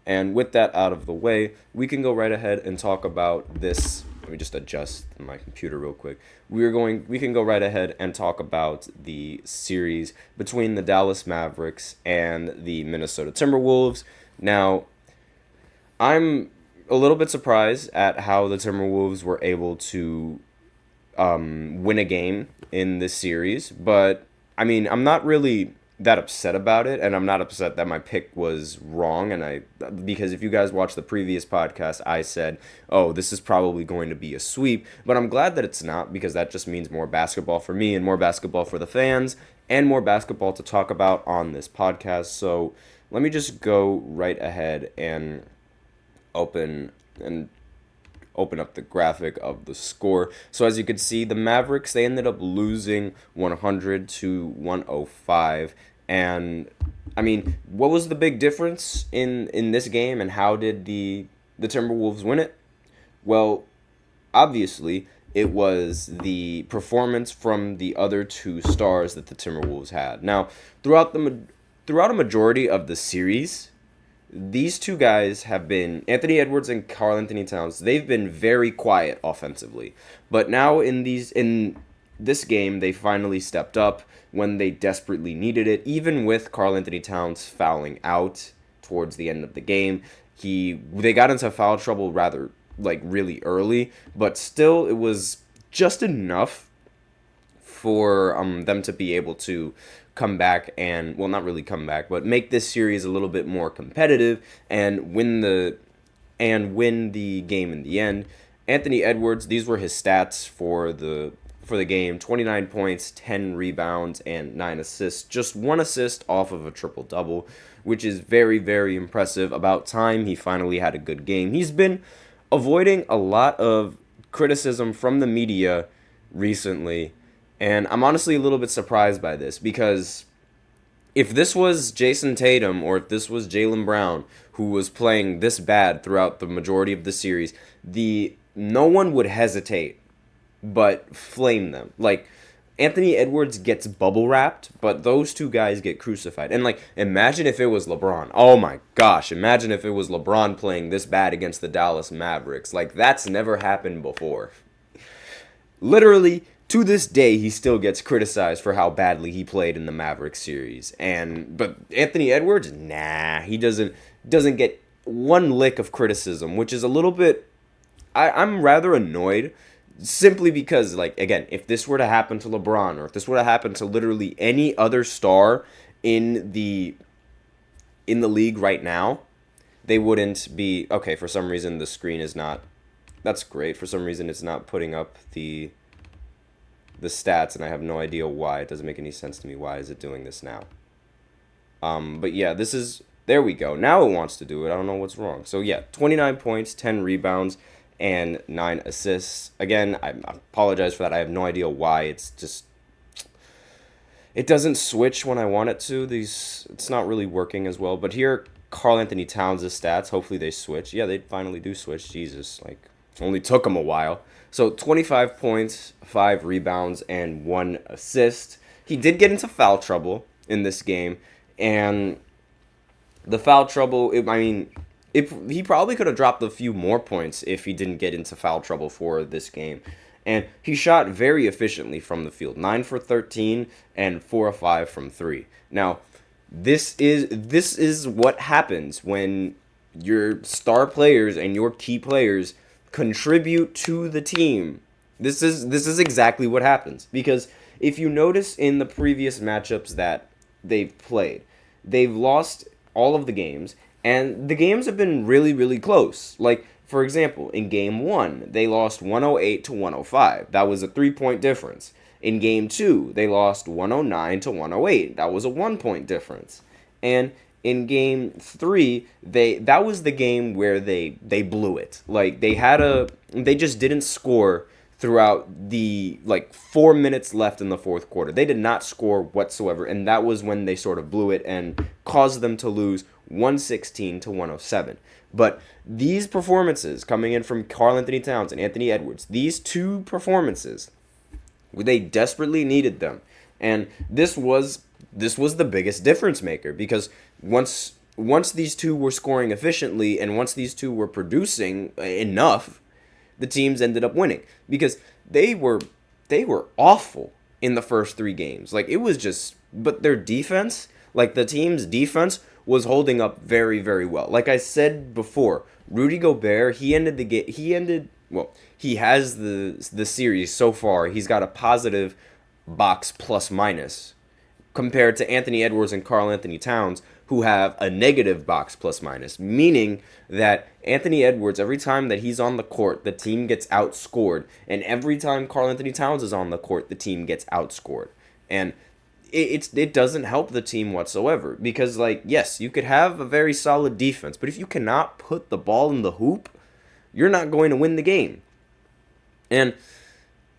And with that out of the way, we can go right ahead and talk about this. Let me just adjust my computer real quick. We can go right ahead and talk about the series between the Dallas Mavericks and the Minnesota Timberwolves. Now, I'm a little bit surprised at how the Timberwolves were able to win a game in this series, but I mean, I'm not really that upset about it, and I'm not upset that my pick was wrong. And because if you guys watched the previous podcast, I said, oh, this is probably going to be a sweep, but I'm glad that it's not, because that just means more basketball for me and more basketball for the fans and more basketball to talk about on this podcast. So let me just go right ahead and open and open up the graphic of the score. So as you can see, the Mavericks, they ended up losing 100 to 105. And I mean, what was the big difference in this game, and how did the Timberwolves win it? Well, obviously, it was the performance from the other two stars that the Timberwolves had. Now, throughout a majority of the series, these two guys have been, Anthony Edwards and Karl Anthony Towns, they've been very quiet offensively. But now in this game, they finally stepped up when they desperately needed it, even with Karl Anthony Towns fouling out towards the end of the game. They got into foul trouble rather really early, but still it was just enough for them to be able to come back and, well, not really come back, but make this series a little bit more competitive and win the game in the end. Anthony Edwards, these were his stats for the game: 29 points, 10 rebounds, and 9 assists. Just one assist off of a triple-double, which is very, very impressive. About time he finally had a good game. He's been avoiding a lot of criticism from the media recently, and I'm honestly a little bit surprised by this, because if this was Jason Tatum or if this was Jaylen Brown who was playing this bad throughout the majority of the series, no one would hesitate but flame them. Like, Anthony Edwards gets bubble wrapped, but those two guys get crucified. And imagine if it was LeBron. Oh my gosh, imagine if it was LeBron playing this bad against the Dallas Mavericks. That's never happened before. Literally, to this day, he still gets criticized for how badly he played in the Mavericks series. But Anthony Edwards, nah, he doesn't get one lick of criticism, which is a little bit. I'm rather annoyed, simply because, again, if this were to happen to LeBron, or if this were to happen to literally any other star in the league right now, they wouldn't be okay. For some reason, the screen is not. That's great. For some reason, it's not putting up the stats, and I have no idea why. It doesn't make any sense to me. Why is it doing this now? But yeah, there we go. Now it wants to do it. I don't know what's wrong. So yeah, 29 points, 10 rebounds, and 9 assists. Again, I apologize for that. I have no idea why. It's just, it doesn't switch when I want it to. It's not really working as well. But here, Karl Anthony Towns' stats, hopefully they switch. Yeah, they finally do switch. Jesus, only took them a while. So 25 points, 5 rebounds, and 1 assist. He did get into foul trouble in this game, and the foul trouble, he probably could have dropped a few more points if he didn't get into foul trouble for this game. And he shot very efficiently from the field, 9 for 13 and 4 of 5 from 3. Now, this is what happens when your star players and your key players contribute to the team. This is exactly what happens, because if you notice in the previous matchups that they've played, they've lost all of the games, and the games have been really, really close. For example, in Game 1, they lost 108 to 105. That was a 3-point difference. In Game 2, they lost 109 to 108. That was a 1-point difference. And in Game 3, that was the game where they blew it. They just didn't score throughout the 4 minutes left in the fourth quarter. They did not score whatsoever, and that was when they sort of blew it and caused them to lose 116 to 107. But these performances coming in from Karl Anthony Towns and Anthony Edwards, these two performances, they desperately needed them. And this was the biggest difference maker, because once once these two were scoring efficiently and once these two were producing enough, the teams ended up winning because they were awful in the first 3 games. Like it was just, but their defense, like the team's defense was holding up very, very well. Like I said before, Rudy Gobert, he ended the game. Well, he has the series so far. He's got a positive box plus minus compared to Anthony Edwards and Karl Anthony Towns, who have a negative box plus minus, meaning that Anthony Edwards, every time that he's on the court, the team gets outscored, and every time Karl Anthony Towns is on the court, the team gets outscored. And it doesn't help the team whatsoever because, like, yes, you could have a very solid defense, but if you cannot put the ball in the hoop, you're not going to win the game. And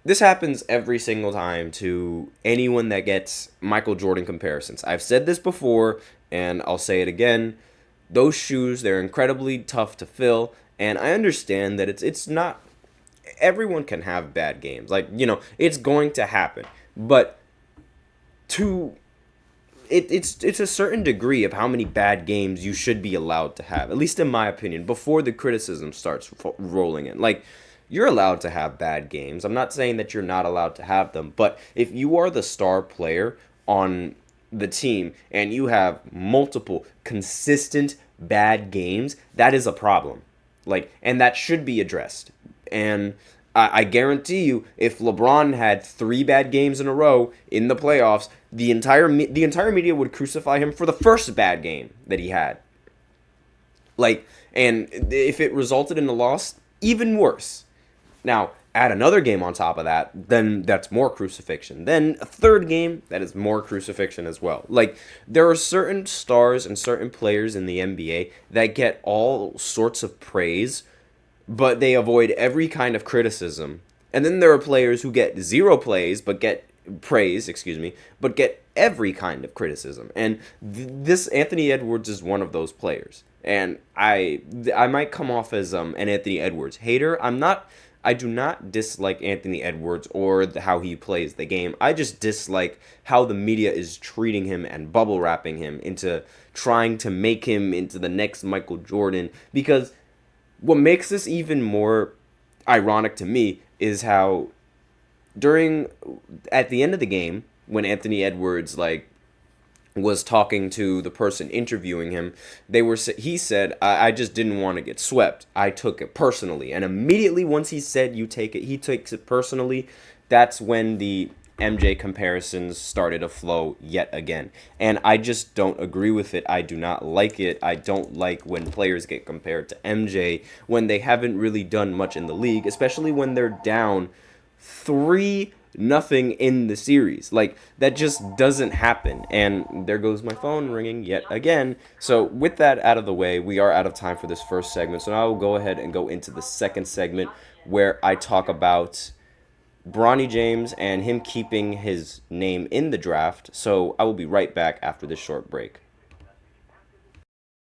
this happens every single time to anyone that gets Michael Jordan comparisons. I've said this before, and I'll say it again. Those shoes, they're incredibly tough to fill, and I understand that it's not everyone can have bad games. Like, it's going to happen. But it's a certain degree of how many bad games you should be allowed to have, at least in my opinion, before the criticism starts rolling in. Like, you're allowed to have bad games. I'm not saying that you're not allowed to have them, but if you are the star player on the team and you have multiple consistent bad games, that is a problem. Like, and that should be addressed. And I guarantee you, if LeBron had 3 bad games in a row in the playoffs, the entire media would crucify him for the first bad game that he had. Like, and if it resulted in a loss, even worse. Now, add another game on top of that, then that's more crucifixion. Then a third game, that is more crucifixion as well. Like, there are certain stars and certain players in the NBA that get all sorts of praise, but they avoid every kind of criticism. And then there are players who get zero praise, but get every kind of criticism. And this Anthony Edwards is one of those players. And I might come off as an Anthony Edwards hater. I do not dislike Anthony Edwards or how he plays the game. I just dislike how the media is treating him and bubble wrapping him into trying to make him into the next Michael Jordan. Because what makes this even more ironic to me is how at the end of the game, when Anthony Edwards was talking to the person interviewing him, he said, I just didn't want to get swept. I took it personally. And immediately once he said he takes it personally, that's when the MJ comparisons started to flow yet again. And I just don't agree with it. I do not like it. I don't like when players get compared to MJ when they haven't really done much in the league, especially when they're down 3-0 in the series. Like, that just doesn't happen. And there goes my phone ringing yet again. So with that out of the way, we are out of time for this first segment. So now I will go ahead and go into the second segment where I talk about Bronny James and him keeping his name in the draft. So I will be right back after this short break.